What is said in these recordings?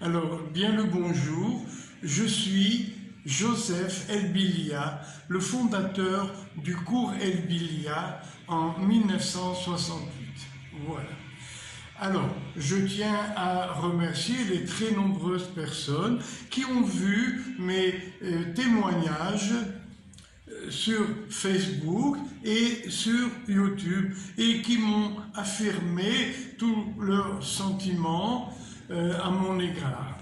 Alors, bien le bonjour, je suis Joseph Elbilia, le fondateur du cours Elbilia en 1968. Voilà. Alors, je tiens à remercier les très nombreuses personnes qui ont vu mes témoignages sur Facebook et sur YouTube et qui m'ont affirmé tous leurs sentiments à mon égard.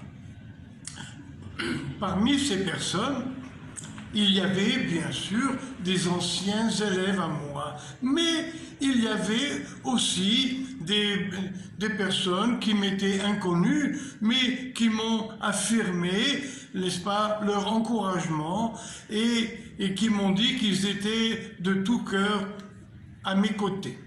Parmi ces personnes, il y avait bien sûr des anciens élèves à moi, mais il y avait aussi des personnes qui m'étaient inconnues, mais qui m'ont affirmé, n'est-ce pas, leur encouragement et qui m'ont dit qu'ils étaient de tout cœur à mes côtés.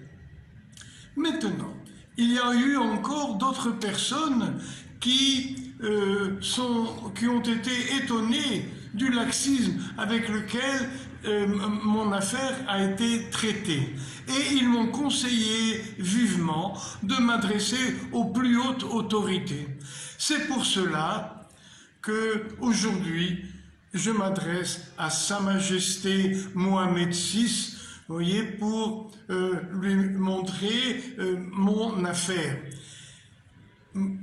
Maintenant, il y a eu encore d'autres personnes qui ont été étonnées du laxisme avec lequel mon affaire a été traitée. Et ils m'ont conseillé vivement de m'adresser aux plus hautes autorités. C'est pour cela qu'aujourd'hui, je m'adresse à Sa Majesté Mohamed VI, vous voyez, pour lui montrer mon affaire.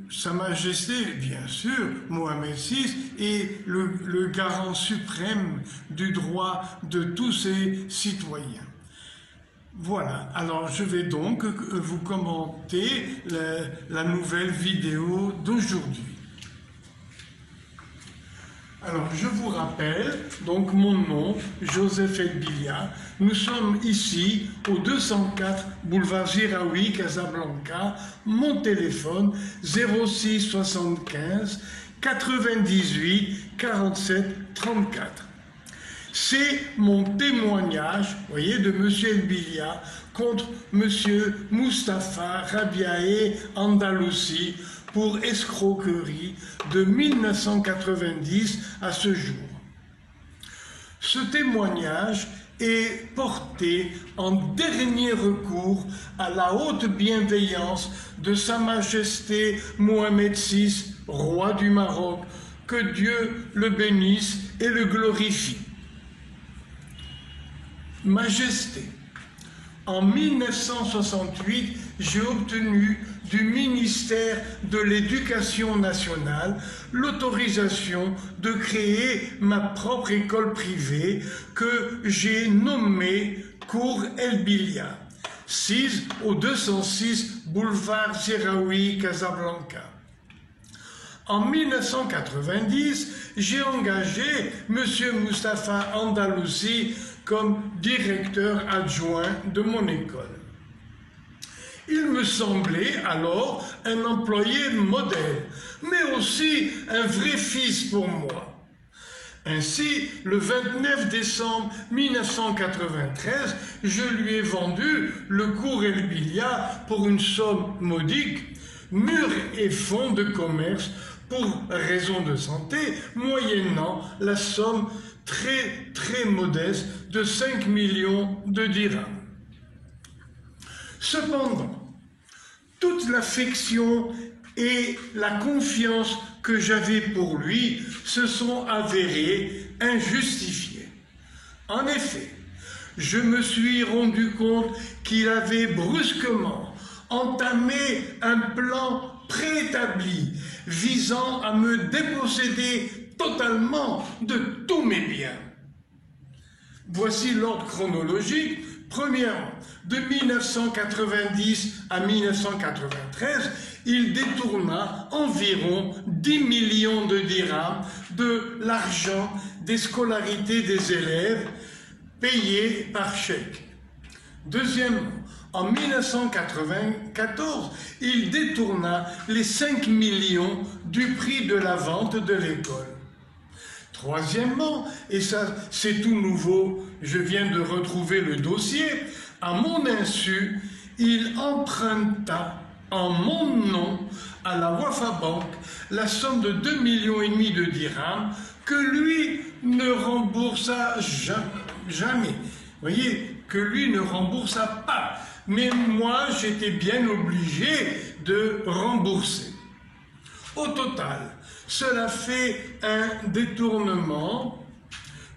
Sa Majesté, bien sûr, Mohamed VI, est le garant suprême du droit de tous ses citoyens. Voilà, alors je vais donc vous commenter la nouvelle vidéo d'aujourd'hui. Alors, je vous rappelle, donc mon nom, Joseph Elbilia. Nous sommes ici au 204 boulevard Giraoui, Casablanca. Mon téléphone, 06 75 98 47 34. C'est mon témoignage, vous voyez, de M. Elbilia contre M. Moustapha Rabiae Andalousi pour escroquerie de 1990 à ce jour. Ce témoignage est porté en dernier recours à la haute bienveillance de Sa Majesté Mohamed VI, roi du Maroc, que Dieu le bénisse et le glorifie. Majesté, en 1968, j'ai obtenu du ministère de l'Éducation nationale l'autorisation de créer ma propre école privée que j'ai nommée Cours Elbilia, 6 au 206 boulevard Giraoui, Casablanca. En 1990, j'ai engagé M. Moustapha Andalousi comme directeur adjoint de mon école. Il me semblait alors un employé modèle, mais aussi un vrai fils pour moi. Ainsi, le 29 décembre 1993, je lui ai vendu le cours Elbilia pour une somme modique, murs et fonds de commerce pour raison de santé, moyennant la somme très modeste de 5 millions de dirhams. Cependant, toute l'affection et la confiance que j'avais pour lui se sont avérées injustifiées. En effet, je me suis rendu compte qu'il avait brusquement entamé un plan préétabli visant à me déposséder totalement de tous mes biens. Voici l'ordre chronologique. Premièrement, de 1990 à 1993, il détourna environ 10 millions de dirhams de l'argent des scolarités des élèves payés par chèque. Deuxièmement, en 1994, il détourna les 5 millions du prix de la vente de l'école. Troisièmement, et ça c'est tout nouveau, je viens de retrouver le dossier, à mon insu, il emprunta en mon nom à la Wafa Bank la somme de 2,5 millions de dirhams que lui ne remboursa jamais. Vous voyez, que lui ne remboursa pas. Mais moi, j'étais bien obligé de rembourser. Au total, cela fait un détournement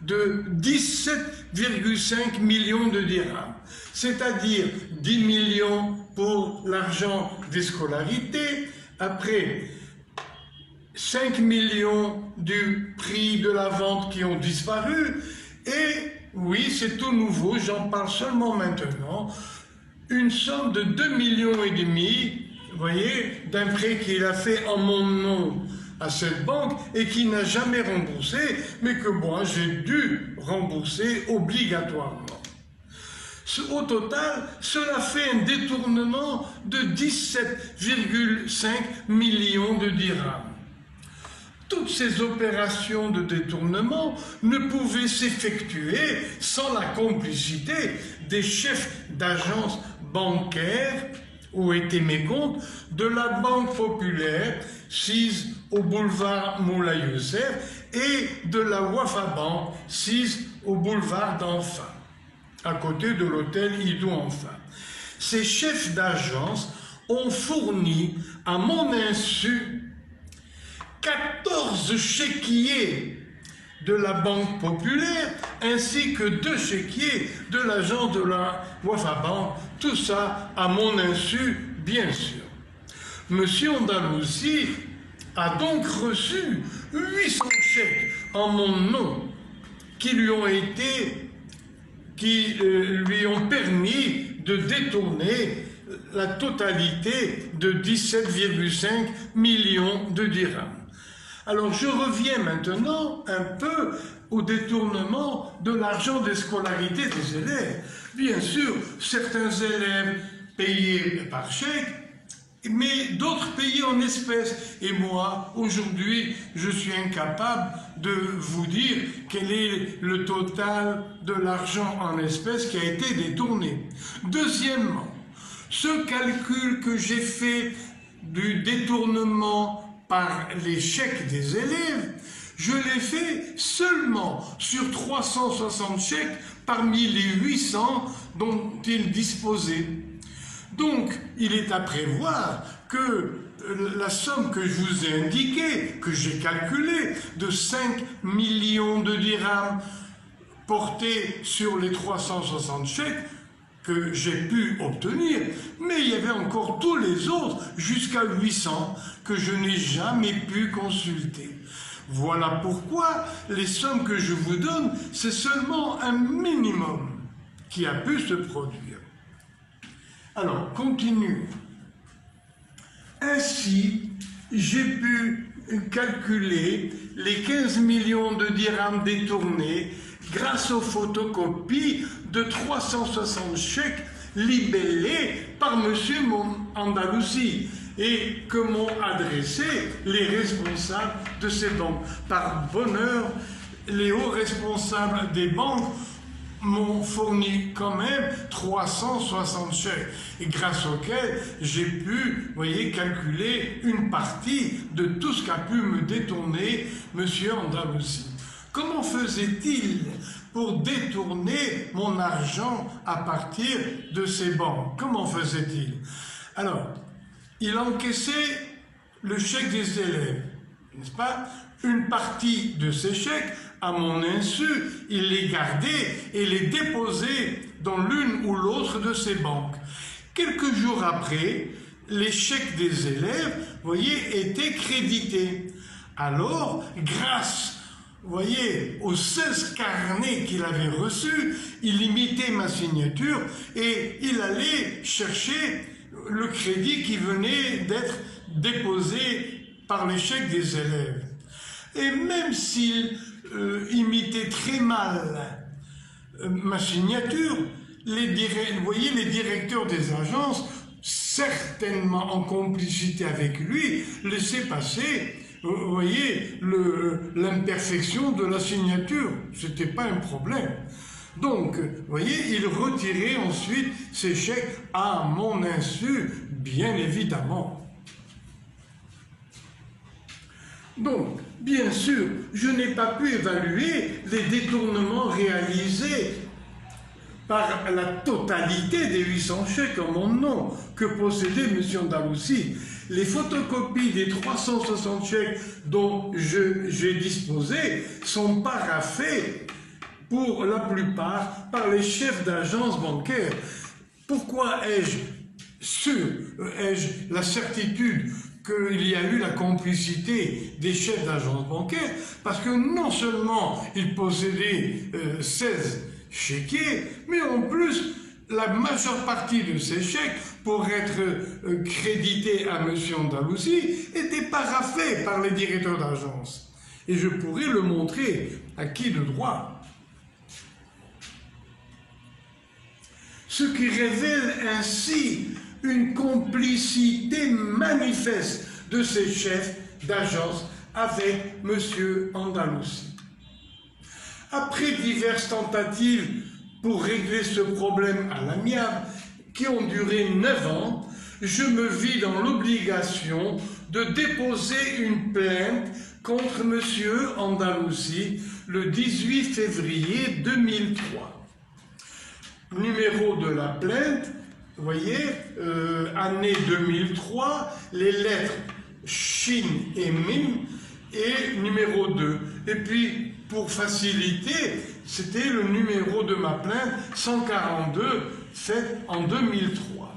de 17,5 millions de dirhams, c'est-à-dire 10 millions pour l'argent des scolarités, après 5 millions du prix de la vente qui ont disparu, et oui, c'est tout nouveau, j'en parle seulement maintenant, une somme de 2,5 millions, vous voyez, d'un prêt qu'il a fait en mon nom à cette banque et qui n'a jamais remboursé, mais que moi j'ai dû rembourser obligatoirement. Au total, cela fait un détournement de 17,5 millions de dirhams. Toutes ces opérations de détournement ne pouvaient s'effectuer sans la complicité des chefs d'agences bancaires, où étaient mes comptes, de la Banque Populaire, sise au boulevard Moulay Youssef, et de la Wafa Bank, sise au boulevard d'Enfin, à côté de l'hôtel Idou Enfin. Ces chefs d'agence ont fourni, à mon insu, 14 chéquiers de la Banque Populaire, ainsi que 2 chéquiers de l'agence de la Wafa Bank, tout ça à mon insu, bien sûr. Monsieur Andalousi a donc reçu 800 chèques en mon nom qui lui ont permis de détourner la totalité de 17,5 millions de dirhams. Alors je reviens maintenant un peu au détournement de l'argent des scolarités des élèves. Bien sûr, certains élèves payaient par chèque, mais d'autres payaient en espèces. Et moi, aujourd'hui, je suis incapable de vous dire quel est le total de l'argent en espèces qui a été détourné. Deuxièmement, ce calcul que j'ai fait du détournement par les chèques des élèves, je l'ai fait seulement sur 360 chèques parmi les 800 dont ils disposaient. Donc, il est à prévoir que la somme que je vous ai indiquée, que j'ai calculée, de 5 millions de dirhams portés sur les 360 chèques, que j'ai pu obtenir, mais il y avait encore tous les autres, jusqu'à 800, que je n'ai jamais pu consulter. Voilà pourquoi les sommes que je vous donne, c'est seulement un minimum qui a pu se produire. Alors, continuons. Ainsi, j'ai pu calculer les 15 millions de dirhams détournés grâce aux photocopies de 360 chèques libellés par M. Andalousi et que m'ont adressé les responsables de ces banques. Par bonheur, les hauts responsables des banques m'ont fourni quand même 360 chèques, et grâce auxquels j'ai pu, voyez, calculer une partie de tout ce qu'a pu me détourner M. Andalousi. Comment faisait-il pour détourner mon argent à partir de ces banques? Comment faisait-il? Alors, il encaissait le chèque des élèves, n'est-ce pas? Une partie de ces chèques, à mon insu, il les gardait et les déposait dans l'une ou l'autre de ces banques. Quelques jours après, les chèques des élèves, voyez, étaient crédités. Alors, grâce, voyez, aux 16 carnets qu'il avait reçus, il imitait ma signature et il allait chercher le crédit qui venait d'être déposé par les chèques des élèves. Et même s'il imitait très mal ma signature, vous voyez, les directeurs des agences, certainement en complicité avec lui, laissaient passer, vous voyez, l'imperfection de la signature. C'était pas un problème. Donc, vous voyez, il retirait ensuite ces chèques à mon insu, bien évidemment. Donc, bien sûr, je n'ai pas pu évaluer les détournements réalisés par la totalité des 800 chèques en mon nom que possédait M. Andalousi. Les photocopies des 360 chèques dont j'ai disposé sont paraphées pour la plupart par les chefs d'agences bancaires. Pourquoi ai-je la certitude qu'il y a eu la complicité des chefs d'agences bancaires? Parce que non seulement ils possédaient 16 chéquiers, mais en plus, la majeure partie de ces chèques, pour être crédités à M. Andalousi, étaient paraphés par les directeurs d'agence. Et je pourrais le montrer à qui de droit. Ce qui révèle ainsi une complicité manifeste de ces chefs d'agence avec M. Andalousi. Après diverses tentatives pour régler ce problème à l'amiable, qui ont duré 9 ans, je me vis dans l'obligation de déposer une plainte contre M. Andalousi le 18 février 2003. Numéro de la plainte, vous voyez, année 2003, les lettres Shin et Mim et numéro 2. Et puis, pour faciliter, c'était le numéro de ma plainte 142, fait en 2003.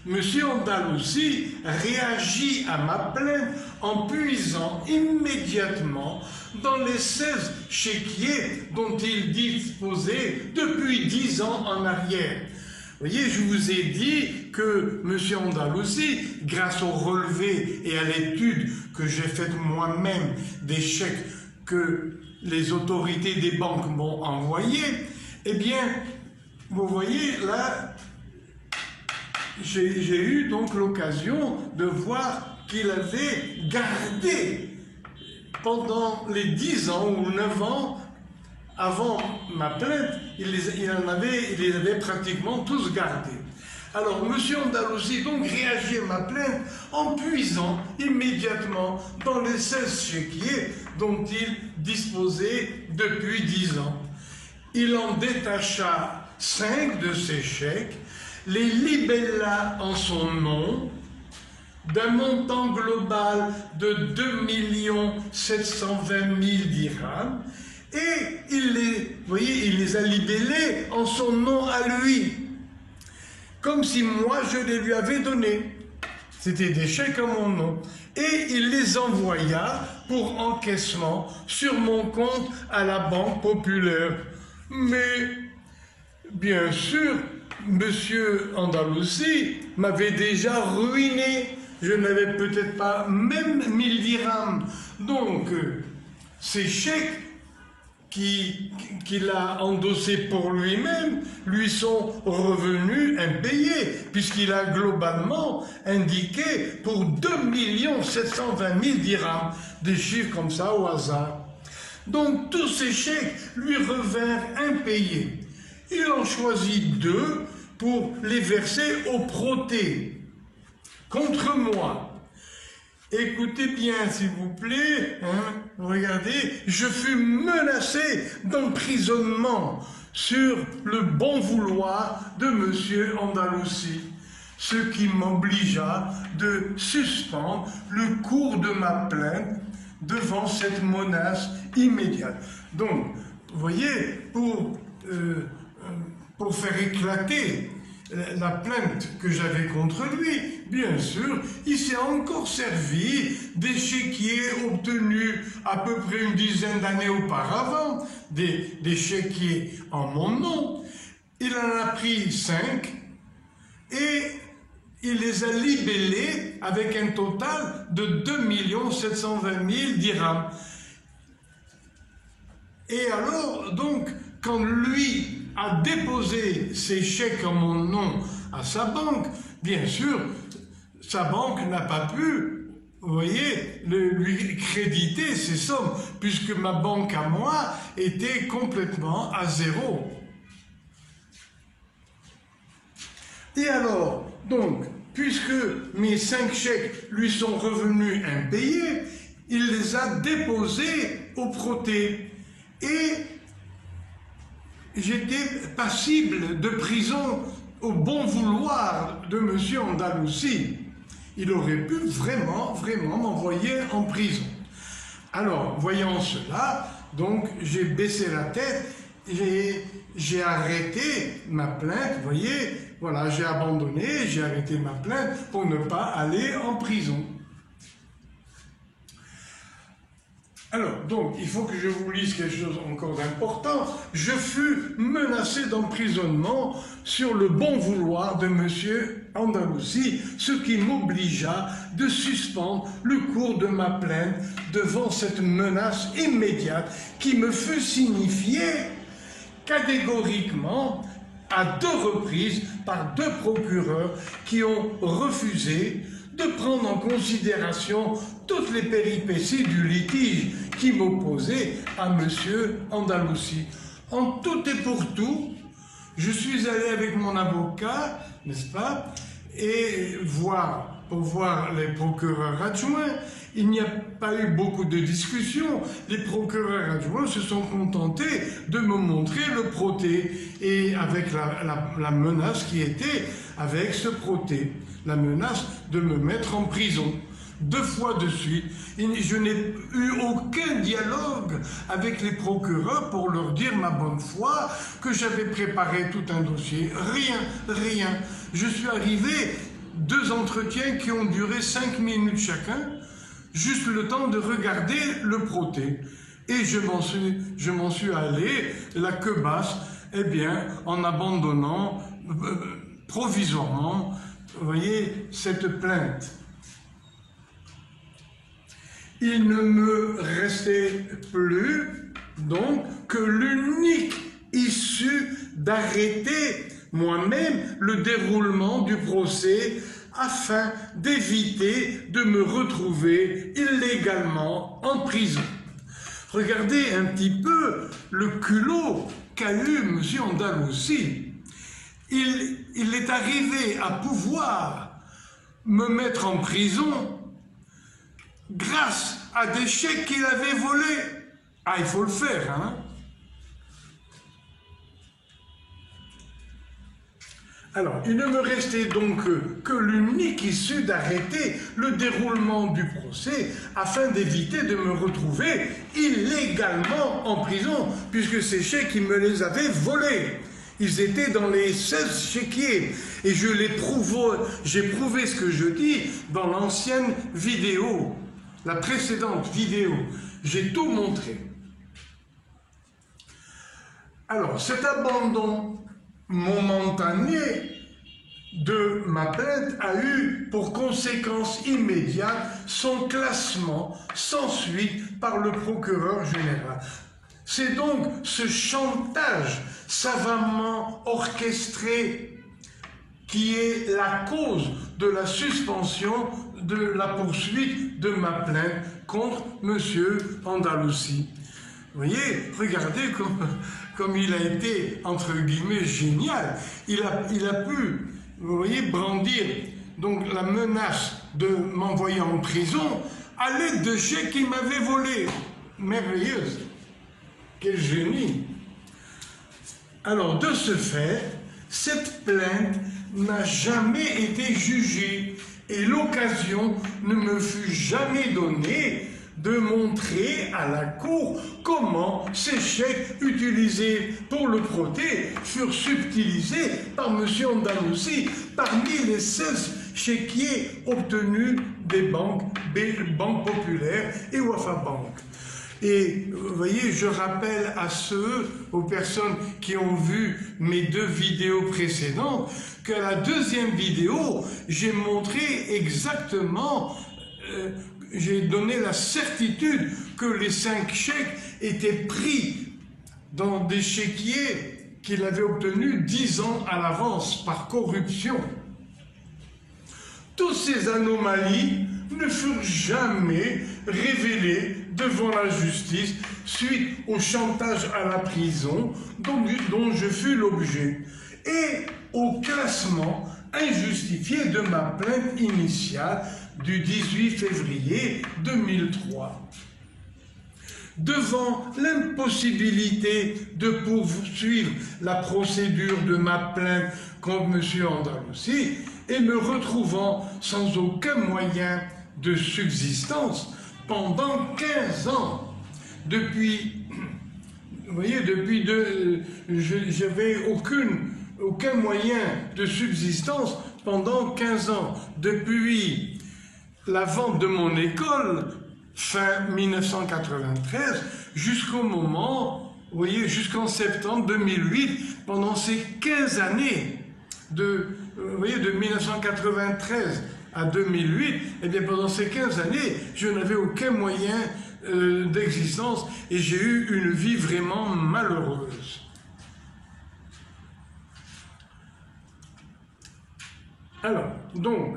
Monsieur Andalousi réagit à ma plainte en puisant immédiatement dans les 16 chéquiers dont il disposait depuis 10 ans en arrière. Vous voyez, je vous ai dit que M. Andalousi, grâce au relevé et à l'étude que j'ai faite moi-même des chèques que les autorités des banques m'ont envoyés, eh bien, vous voyez, là, j'ai eu donc l'occasion de voir qu'il avait gardé pendant les 10 ans ou 9 ans avant ma plainte, il les avait pratiquement tous gardés. Alors, M. Andalousi donc réagit à ma plainte en puisant immédiatement dans les 16 chéquiers dont il disposait depuis 10 ans. Il en détacha 5 de ces chèques, les libella en son nom, d'un montant global de 2 720 000 dirhams, et vous voyez, il les a libellés en son nom à lui, comme si moi je les lui avais donnés. C'était des chèques à mon nom. Et il les envoya pour encaissement sur mon compte à la Banque Populaire. Mais, bien sûr, Monsieur Andalousi m'avait déjà ruiné. Je n'avais peut-être pas même 1000 dirhams. Donc, ces chèques qu'il a endossés pour lui-même lui sont revenus impayés, puisqu'il a globalement indiqué pour 2 720 000 dirhams, des chiffres comme ça au hasard. Donc, tous ces chèques lui revinrent impayés. Il en choisit 2 pour les verser au protée, contre moi. Écoutez bien, s'il vous plaît, hein, regardez, je fus menacé d'emprisonnement sur le bon vouloir de M. Andalousi, ce qui m'obligea de suspendre le cours de ma plainte devant cette menace immédiate. Donc, vous voyez, pour faire éclater la plainte que j'avais contre lui, bien sûr, il s'est encore servi des chéquiers obtenus à peu près une dizaine d'années auparavant, des chéquiers en mon nom. Il en a pris 5 et il les a libellés avec un total de 2 720 000 dirhams. Et alors, donc, quand lui a déposé ses chèques en mon nom à sa banque, bien sûr, sa banque n'a pas pu, vous voyez, lui créditer ces sommes, puisque ma banque à moi était complètement à zéro. Et alors, donc, puisque mes 5 chèques lui sont revenus impayés, il les a déposés au protée. Et j'étais passible de prison au bon vouloir de M. Andalousi. il aurait pu vraiment m'envoyer en prison. Alors, voyant cela, donc j'ai baissé la tête, j'ai arrêté ma plainte, vous voyez, voilà, j'ai abandonné, j'ai arrêté ma plainte pour ne pas aller en prison. Alors, donc, il faut que je vous lise quelque chose encore d'important. Je fus menacé d'emprisonnement sur le bon vouloir de M. Andalousi, ce qui m'obligea de suspendre le cours de ma plainte devant cette menace immédiate qui me fut signifiée catégoriquement à 2 reprises par 2 procureurs qui ont refusé de prendre en considération toutes les péripéties du litige qui m'opposait à M. Andalousi. En tout et pour tout, je suis allé avec mon avocat, n'est-ce pas, et pour voir les procureurs adjoints. Il n'y a pas eu beaucoup de discussions. Les procureurs adjoints se sont contentés de me montrer le protêt et avec la menace qui était avec ce protêt, la menace de me mettre en prison. 2 fois de suite, je n'ai eu aucun dialogue avec les procureurs pour leur dire ma bonne foi, que j'avais préparé tout un dossier. Rien. Je suis arrivé, 2 entretiens qui ont duré 5 minutes chacun, juste le temps de regarder le protêt. Et je m'en suis allé, la queue basse, eh bien, en abandonnant provisoirement, vous voyez, cette plainte. Il ne me restait plus, donc, que l'unique issue d'arrêter moi-même le déroulement du procès afin d'éviter de me retrouver illégalement en prison. Regardez un petit peu le culot qu'a eu M. Andalousi. Il est arrivé à pouvoir me mettre en prison grâce à des chèques qu'il avait volés. Ah, il faut le faire, hein. Alors, il ne me restait donc que l'unique issue d'arrêter le déroulement du procès afin d'éviter de me retrouver illégalement en prison, puisque ces chèques, il me les avait volés. Ils étaient dans les 16 chéquiers. Et j'ai prouvé ce que je dis dans l'ancienne vidéo, la précédente vidéo. J'ai tout montré. Alors, cet abandon momentané de ma plainte a eu pour conséquence immédiate son classement sans suite par le procureur général. C'est donc ce chantage savamment orchestré qui est la cause de la suspension de la poursuite de ma plainte contre M. Andalousi. Vous voyez, regardez comme il a été, entre guillemets, génial. Il a pu, vous voyez, brandir donc la menace de m'envoyer en prison à l'aide de chèques qu'il m'avait volés. Merveilleuse. Quel génie. Alors, de ce fait, cette plainte n'a jamais été jugée et l'occasion ne me fut jamais donnée de montrer à la Cour comment ces chèques utilisés pour le protêt furent subtilisés par M. Andalousi parmi les 16 chéquiers obtenus des banques Populaire et Wafa Bank. Et vous voyez, je rappelle aux personnes qui ont vu mes 2 vidéos précédentes, qu'à la 2e vidéo, j'ai montré exactement, j'ai donné la certitude que les 5 chèques étaient pris dans des chéquiers qu'il avait obtenus 10 ans à l'avance par corruption. Toutes ces anomalies ne furent jamais révélées devant la justice suite au chantage à la prison dont je fus l'objet et au classement injustifié de ma plainte initiale du 18 février 2003. devant l'impossibilité de poursuivre la procédure de ma plainte contre M. Andalussi et me retrouvant sans aucun moyen de subsistance pendant 15 ans. Depuis, vous voyez, j'avais aucun moyen de subsistance pendant 15 ans. Depuis la vente de mon école, fin 1993, jusqu'au moment, vous voyez, jusqu'en septembre 2008, pendant ces 15 années, vous voyez, de 1993 à 2008, eh bien pendant ces 15 années, je n'avais aucun moyen d'existence et j'ai eu une vie vraiment malheureuse. Alors, donc,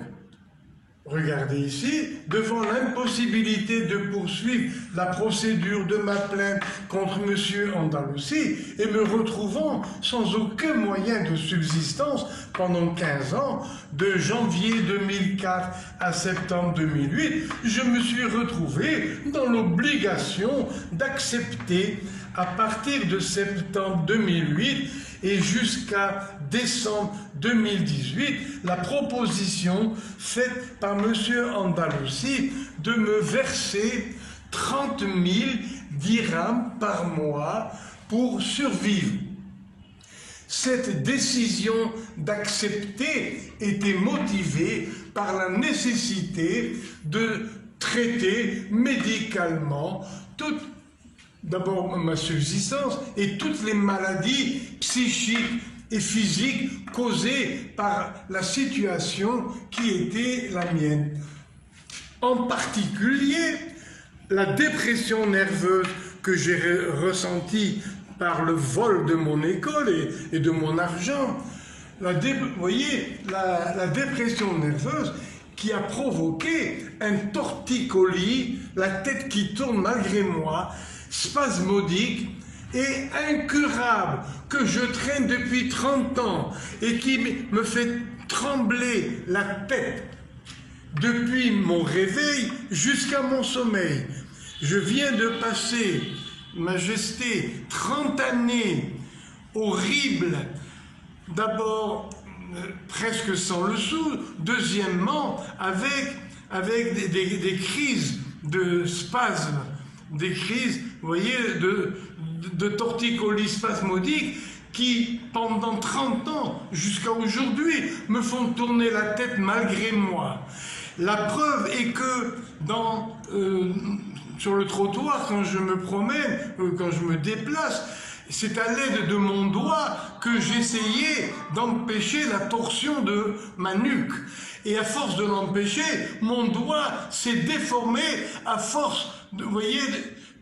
regardez ici, devant l'impossibilité de poursuivre la procédure de ma plainte contre M. Andalussi et me retrouvant sans aucun moyen de subsistance pendant 15 ans, de janvier 2004 à septembre 2008, je me suis retrouvé dans l'obligation d'accepter à partir de septembre 2008 et jusqu'à décembre 2018, la proposition faite par M. Andalussi de me verser 30 000 dirhams par mois pour survivre. Cette décision d'accepter était motivée par la nécessité de traiter médicalement d'abord ma subsistance et toutes les maladies psychiques et physiques causées par la situation qui était la mienne. En particulier, la dépression nerveuse que j'ai ressentie par le vol de mon école et de mon argent. Vous voyez, la dépression nerveuse qui a provoqué un torticolis, la tête qui tourne malgré moi, spasmodique et incurable, que je traîne depuis 30 ans et qui me fait trembler la tête depuis mon réveil jusqu'à mon sommeil. Je viens de passer, Majesté, 30 années horribles, d'abord presque sans le sou, deuxièmement avec des crises de spasmes, des crises, vous voyez, de torticolis spasmodiques qui, pendant 30 ans, jusqu'à aujourd'hui, me font tourner la tête malgré moi. La preuve est que sur le trottoir, quand je me promène, quand je me déplace, c'est à l'aide de mon doigt que j'essayais d'empêcher la torsion de ma nuque. Et à force de l'empêcher, mon doigt s'est déformé à force, vous voyez,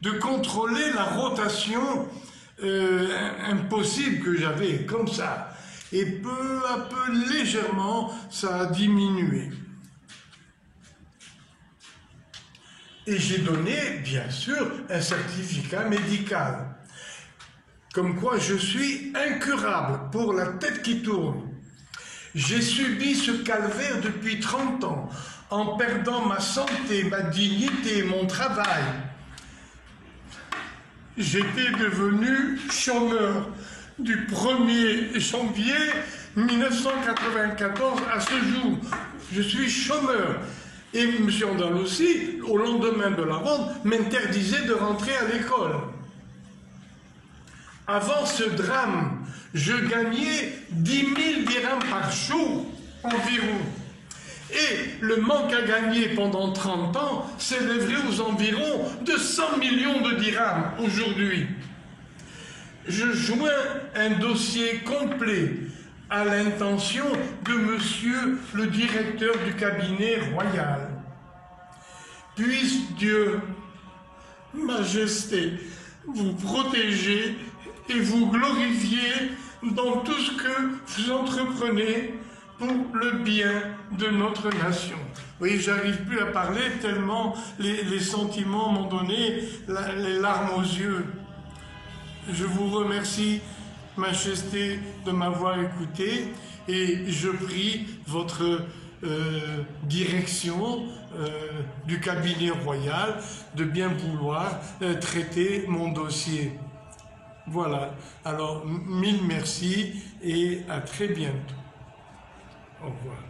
de contrôler la rotation impossible que j'avais, comme ça. Et peu à peu, légèrement, ça a diminué. Et j'ai donné, bien sûr, un certificat médical. Comme quoi je suis incurable pour la tête qui tourne. J'ai subi ce calvaire depuis 30 ans, en perdant ma santé, ma dignité, mon travail. J'étais devenu chômeur du 1er janvier 1994 à ce jour. Je suis chômeur. Et M. Andalussi, au lendemain de la vente, m'interdisait de rentrer à l'école. Avant ce drame, je gagnais 10 000 dirhams par jour environ. Et le manque à gagner pendant 30 ans s'élèverait aux environs de 100 millions de dirhams aujourd'hui. Je joins un dossier complet à l'intention de monsieur le directeur du cabinet royal. Puisse Dieu, Majesté, vous protéger et vous glorifier dans tout ce que vous entreprenez pour le bien de notre nation. Oui, j'arrive plus à parler tellement les sentiments m'ont donné les larmes aux yeux. Je vous remercie, Majesté, de m'avoir écouté et je prie votre direction du cabinet royal de bien vouloir traiter mon dossier. Voilà. Alors, mille merci et à très bientôt. Au revoir.